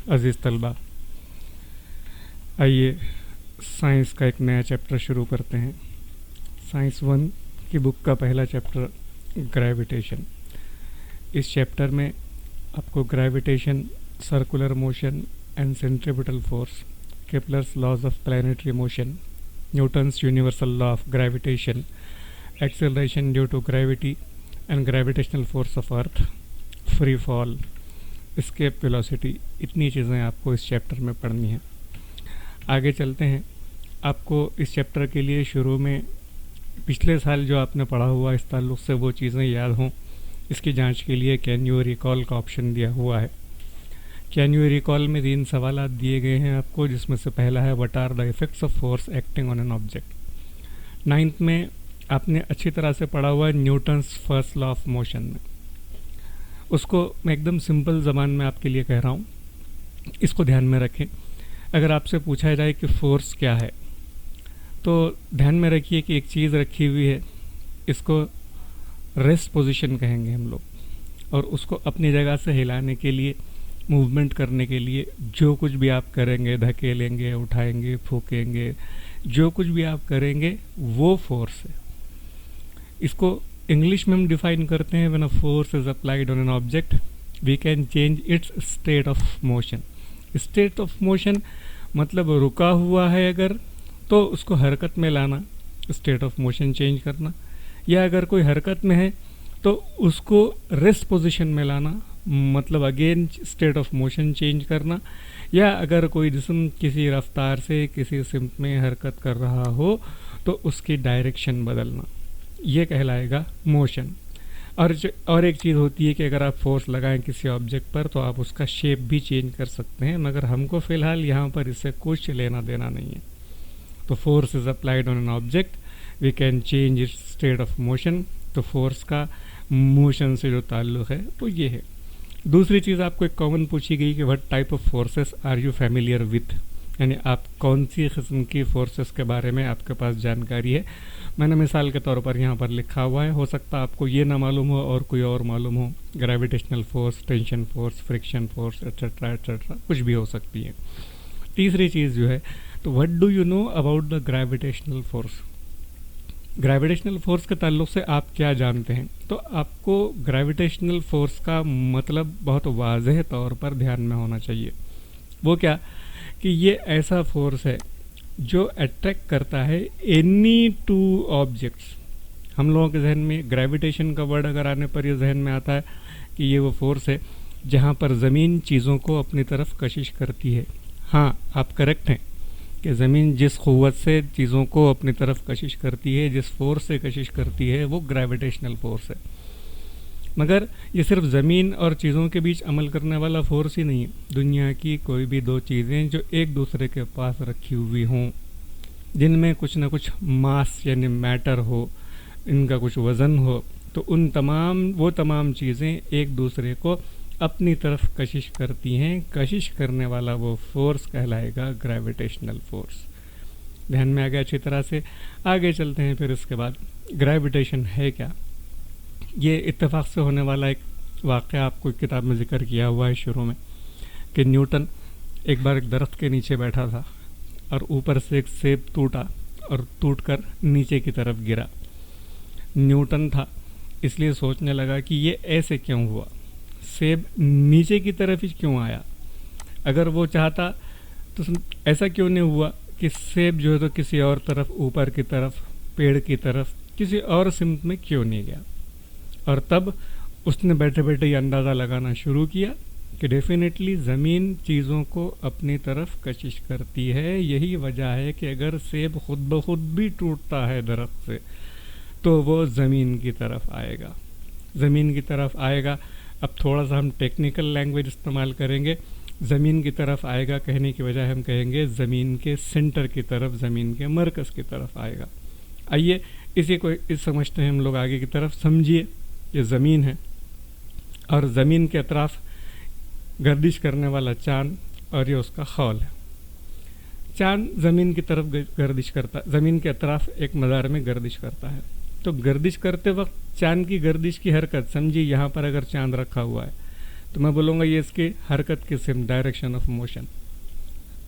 عزیز طلبہ، آئیے سائنس کا ایک نیا چیپٹر شروع کرتے ہیں۔ سائنس 1 کی بک کا پہلا چیپٹر گریویٹیشن۔ اس چیپٹر میں آپ کو gravitation, circular motion and centripetal force, Kepler's laws of planetary motion, Newton's universal law of gravitation, acceleration due to gravity and gravitational force of earth, free fall, escape velocity, اتنی چیزیں آپ کو اس chapter میں پڑھنی ہیں۔ آگے چلتے ہیں۔ آپ کو اس چیپٹر کے لیے شروع میں پچھلے سال جو آپ نے پڑھا ہوا اس تعلق سے وہ چیزیں یاد ہوں، اس کی جانچ کے لیے کین یو ریکال کا آپشن دیا ہوا ہے۔ کین یو ریکال میں 3 سوالات دیے گئے ہیں آپ کو، جس میں سے پہلا ہے what are the effects of force acting on an object. 9th میں آپ نے اچھی طرح سے پڑھا ہوا ہے Newton's first law of motion میں۔ اس کو میں ایک دم سمپل زبان میں آپ کے لیے کہہ رہا ہوں، اس کو دھیان میں رکھیں۔ اگر آپ سے پوچھا جائے کہ فورس کیا ہے تو دھیان میں رکھیے کہ ایک چیز رکھی ہوئی ہے، اس کو ریسٹ پوزیشن کہیں گے ہم لوگ، اور اس کو اپنی جگہ سے ہلانے کے لیے، موومنٹ کرنے کے لیے جو کچھ بھی آپ کریں گے، دھکیلیں گے، اٹھائیں گے، پھونکیں گے، جو کچھ بھی آپ کریں گے وہ فورس ہے۔ اس کو انگلش میں ہم ڈیفائن کرتے ہیں when a force is applied on an object we can change its state of motion۔ state of motion مطلب رکا ہوا ہے اگر تو اس کو حرکت میں لانا، state of motion چینج کرنا، یا اگر کوئی حرکت میں ہے تو اس کو ریسٹ پوزیشن میں لانا، مطلب again state of motion change کرنا، یا اگر کوئی جسم کسی رفتار سے کسی سمت میں حرکت کر رہا ہو تو اس کی ڈائریکشن بدلنا، یہ کہلائے گا موشن۔ اور ایک چیز ہوتی ہے کہ اگر آپ فورس لگائیں کسی آبجیکٹ پر تو آپ اس کا شیپ بھی چینج کر سکتے ہیں، مگر ہم کو فی الحال یہاں پر اس سے کچھ لینا دینا نہیں ہے۔ تو force is applied on an object we can change its state of motion. تو فورس کا موشن سے جو تعلق ہے تو یہ ہے۔ دوسری چیز آپ کو ایک کامن پوچھی گئی کہ what type of forces are you familiar with, یعنی آپ کون سی قسم کی فورسز کے بارے میں آپ کے پاس جانکاری ہے۔ میں نے مثال کے طور پر یہاں پر لکھا ہوا ہے، ہو سکتا آپ کو یہ نہ معلوم ہو اور کوئی اور معلوم ہو، gravitational force, tension force, friction force, etcetera etcetera, کچھ بھی ہو سکتی ہے۔ تیسری چیز جو ہے تو what do you know about the gravitational force. Gravitational force کے تعلق سے آپ کیا جانتے ہیں؟ تو آپ کو گریویٹیشنل فورس کا مطلب بہت واضح طور پر دھیان میں ہونا چاہیے۔ وہ کیا کہ یہ ایسا فورس ہے جو اٹریکٹ کرتا ہے اینی 2 آبجیکٹس۔ ہم لوگوں کے ذہن میں گریویٹیشن کا ورڈ اگر آنے پر یہ ذہن میں آتا ہے کہ یہ وہ فورس ہے جہاں پر زمین چیزوں کو اپنی طرف کشش کرتی ہے۔ ہاں، آپ کریکٹ ہیں کہ زمین جس قوت سے چیزوں کو اپنی طرف کشش کرتی ہے، جس فورس سے کشش کرتی ہے، وہ گریویٹیشنل فورس ہے۔ مگر یہ صرف زمین اور چیزوں کے بیچ عمل کرنے والا فورس ہی نہیں ہے۔ دنیا کی کوئی بھی 2 چیزیں جو ایک دوسرے کے پاس رکھی ہوئی ہوں، جن میں کچھ نہ کچھ ماس یعنی میٹر ہو، ان کا کچھ وزن ہو، تو وہ تمام چیزیں ایک دوسرے کو اپنی طرف کشش کرتی ہیں۔ کشش کرنے والا وہ فورس کہلائے گا گریویٹیشنل فورس۔ دھیان میں آ گیا اچھی طرح سے؟ آگے چلتے ہیں۔ پھر اس کے بعد گریویٹیشن ہے کیا؟ یہ اتفاق سے ہونے والا ایک واقعہ آپ کو کتاب میں ذکر کیا ہوا ہے شروع میں، کہ نیوٹن ایک بار ایک درخت کے نیچے بیٹھا تھا اور اوپر سے ایک سیب ٹوٹا اور ٹوٹ کر نیچے کی طرف گرا۔ نیوٹن تھا، اس لیے سوچنے لگا کہ یہ ایسے کیوں ہوا، سیب نیچے کی طرف ہی کیوں آیا؟ اگر وہ چاہتا تو ایسا کیوں نہیں ہوا کہ سیب جو ہے تو کسی اور طرف، اوپر کی طرف، پیڑ کی طرف، کسی اور سمت میں کیوں نہیں گیا؟ اور تب اس نے بیٹھے بیٹھے یہ اندازہ لگانا شروع کیا کہ ڈیفینیٹلی زمین چیزوں کو اپنی طرف کشش کرتی ہے۔ یہی وجہ ہے کہ اگر سیب خود بخود بھی ٹوٹتا ہے درخت سے تو وہ زمین کی طرف آئے گا، زمین کی طرف آئے گا۔ اب تھوڑا سا ہم ٹیکنیکل لینگویج استعمال کریں گے۔ زمین کی طرف آئے گا کہنے کی وجہ ہم کہیں گے زمین کے سینٹر کی طرف، زمین کے مرکز کی طرف آئے گا۔ آئیے اسی کو سمجھتے ہیں ہم لوگ آگے کی طرف۔ سمجھیے یہ زمین ہے اور زمین کے اطراف گردش کرنے والا چاند، اور یہ اس کا خول ہے۔ چاند زمین کی طرف گردش کرتا، زمین کے اطراف ایک مدار میں گردش کرتا ہے۔ تو گردش کرتے وقت چاند کی گردش کی حرکت سمجھیے، یہاں پر اگر چاند رکھا ہوا ہے تو میں بولوں گا یہ اس کی حرکت کی سمت، ڈائریکشن آف موشن.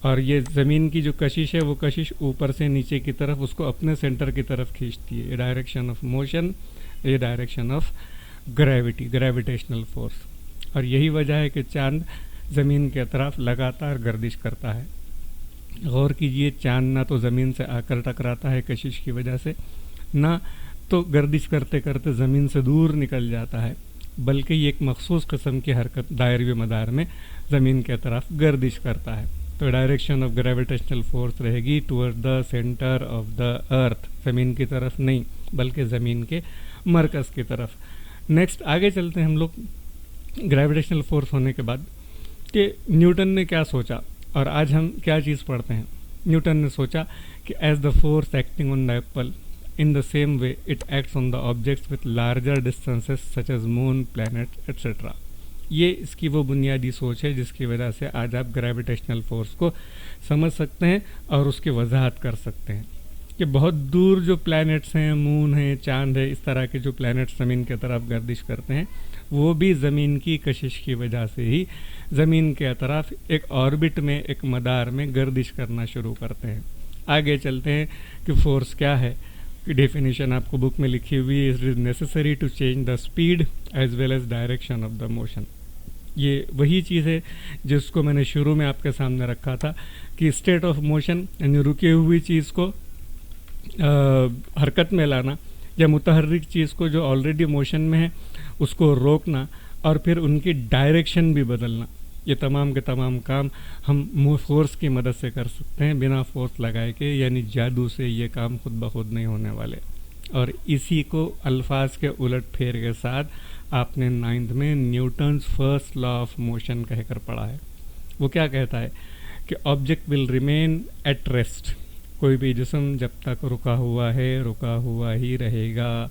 اور یہ زمین کی جو کشش ہے وہ کشش اوپر سے نیچے کی طرف اس کو اپنے سینٹر کی طرف کھینچتی ہے. یہ ڈائریکشن آف موشن، یہ direction of gravity, gravitational force. اور یہی وجہ ہے کہ چاند زمین کے اطراف لگاتار گردش کرتا ہے. غور کیجئے، چاند نہ تو زمین سے آ کر ٹکراتا ہے کشش کی وجہ سے، نہ تو گردش کرتے کرتے زمین سے دور نکل جاتا ہے، بلکہ یہ ایک مخصوص قسم کی حرکت دائروی مدار میں زمین کے اطراف گردش کرتا ہے. تو ڈائریکشن آف گریویٹیشنل فورس رہے گی towards the centre of the earth, زمین کی طرف نہیں بلکہ زمین کے مرکز کی طرف. نیکسٹ آگے چلتے ہیں ہم لوگ گریویٹیشنل فورس ہونے کے بعد کہ نیوٹن نے کیا سوچا، اور آج ہم کیا چیز پڑھتے ہیں. نیوٹن نے سوچا کہ as the force acting on the apple in the same way it acts on the objects with larger distances such as moon, planet etcetera. یہ اس کی وہ بنیادی سوچ ہے جس کی وجہ سے آج آپ گریویٹیشنل فورس کو سمجھ سکتے ہیں اور اس کی وضاحت کر سکتے ہیں کہ بہت دور جو پلانٹس ہیں، مون ہیں، چاند ہے، اس طرح کے جو پلانٹس زمین کی طرف گردش کرتے ہیں وہ بھی زمین کی کشش کی وجہ سے ہی زمین کے اطراف ایک آربٹ میں، ایک مدار میں گردش کرنا شروع کرتے ہیں. آگے چلتے ہیں کہ فورس کیا ہے. ڈیفینیشن آپ کو بک میں لکھی ہوئی، it is necessary to change the speed as well as direction of the motion. یہ وہی چیز ہے جس کو میں نے شروع میں آپ کے سامنے رکھا تھا کہ اسٹیٹ آف موشن یعنی رکی ہوئی چیز کو حرکت میں لانا، یا متحرک چیز کو جو آلریڈی موشن میں ہے اس کو روکنا، اور پھر ان کی ڈائریکشن بھی بدلنا. یہ تمام کے تمام کام ہم فورس کی مدد سے کر سکتے ہیں، بنا فورس لگائے کے، یعنی جادو سے یہ کام خود بخود نہیں ہونے والے. اور اسی کو الفاظ کے الٹ پھیر کے ساتھ آپ نے 9th میں Newton's first law of motion کہہ کر پڑھا ہے. وہ کیا کہتا ہے کہ object will remain at rest. کوئی بھی جسم جب تک رکا ہوا ہے رکا ہوا ہی رہے گا،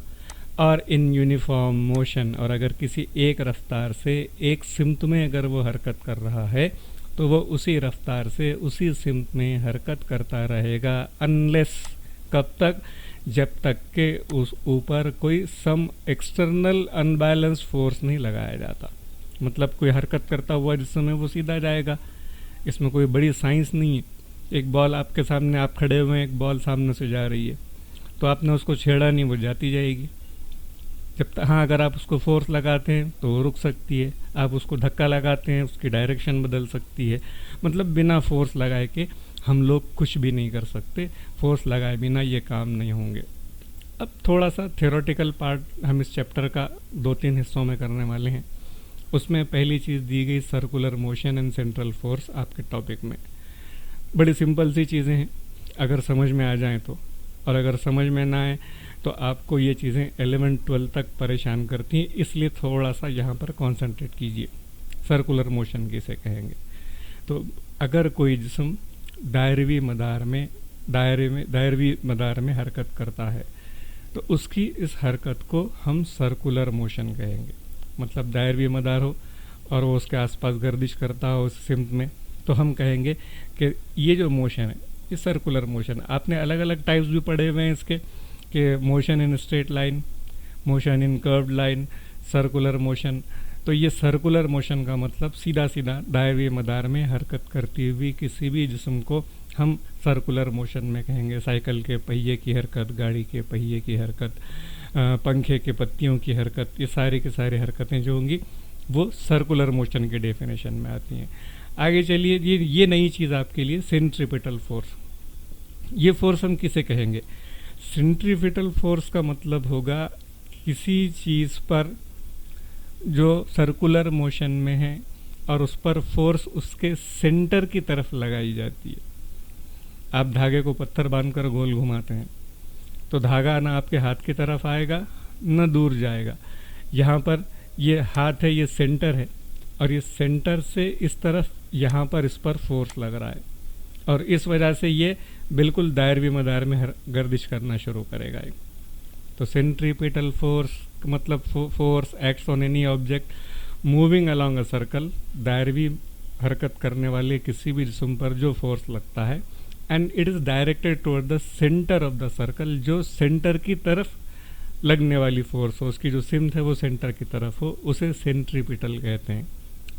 اور ان یونیفارم موشن، اور اگر کسی ایک رفتار سے ایک سمت میں اگر وہ حرکت کر رہا ہے تو وہ اسی رفتار سے اسی سمت میں حرکت کرتا رہے گا، انلیس کب تک، جب تک کہ اس اوپر کوئی سم ایکسٹرنل انبیلنس فورس نہیں لگایا جاتا. مطلب کوئی حرکت کرتا ہوا جسم ہے وہ سیدھا جائے گا، اس میں کوئی بڑی سائنس نہیں ہے. ایک بال آپ کے سامنے، آپ کھڑے ہوئے ہیں، ایک بال سامنے سے جا رہی ہے تو آپ نے اس کو چھیڑا نہیں، وہ جاتی جائے گی. ہاں اگر آپ اس کو فورس لگاتے ہیں تو وہ رک سکتی ہے، آپ اس کو دھکا لگاتے ہیں اس کی ڈائریکشن بدل سکتی ہے. مطلب بنا فورس لگائے کے ہم لوگ کچھ بھی نہیں کر سکتے، فورس لگائے بنا یہ کام نہیں ہوں گے. اب تھوڑا سا تھیوریٹیکل پارٹ ہم اس چیپٹر کا 2-3 حصوں میں کرنے والے ہیں. اس میں پہلی چیز دی گئی circular motion and central force آپ کے ٹاپک میں. بڑی سمپل سی چیزیں ہیں اگر سمجھ میں آ جائیں تو، اور اگر سمجھ میں نہ آئیں تو آپ کو یہ چیزیں 11-12 تک پریشان کرتی ہیں، اس لیے تھوڑا سا یہاں پر کانسنٹریٹ کیجیے. سرکولر موشن کسے کہیں گے؟ تو اگر کوئی جسم دائروی مدار میں حرکت کرتا ہے تو اس کی اس حرکت کو ہم سرکولر موشن کہیں گے. مطلب دائروی مدار ہو اور وہ اس کے آس پاس گردش کرتا ہو اس سمت میں، تو ہم کہیں گے کہ یہ جو موشن ہے یہ سرکولر موشن. آپ نے الگ الگ ٹائپس بھی پڑھے ہوئے ہیں اس کے، کہ موشن ان اسٹریٹ لائن، موشن ان کروڈ لائن، سرکولر موشن. تو یہ سرکولر موشن کا مطلب سیدھا سیدھا دائروی مدار میں حرکت کرتی ہوئی کسی بھی جسم کو ہم سرکولر موشن میں کہیں گے. سائیکل کے پہیے کی حرکت، گاڑی کے پہیے کی حرکت، پنکھے کے پتیوں کی حرکت، یہ ساری کی ساری حرکتیں جو ہوں گی وہ سرکولر موشن کے ڈیفینیشن میں آتی ہیں. آگے چلیے، یہ نئی چیز آپ کے لیے سینٹریپیٹل فورس. یہ فورس ہم کسے کہیں گے؟ سینٹریپیٹل فورس کا مطلب ہوگا کسی چیز پر جو سرکولر موشن میں ہے اور اس پر فورس اس کے سینٹر کی طرف لگائی جاتی ہے. آپ دھاگے کو پتھر باندھ کر گول گھماتے ہیں تو دھاگا نہ آپ کے ہاتھ کی طرف آئے گا نہ دور جائے گا. یہاں پر یہ ہاتھ ہے، یہ سینٹر ہے، اور یہ سینٹر سے اس طرف یہاں پر اس پر فورس لگ رہا ہے، اور اس وجہ سے یہ بالکل دائروی مدار میں گردش کرنا شروع کرے گا. تو سینٹریپیٹل فورس مطلب force acts on any object moving along a circle. دائروی حرکت کرنے والے کسی بھی جسم پر جو فورس لگتا ہے، and it is directed toward the centre of the circle. جو سینٹر کی طرف لگنے والی فورس ہو، اس کی جو سمت ہے وہ سینٹر کی طرف ہو، اسے سینٹریپیٹل کہتے ہیں.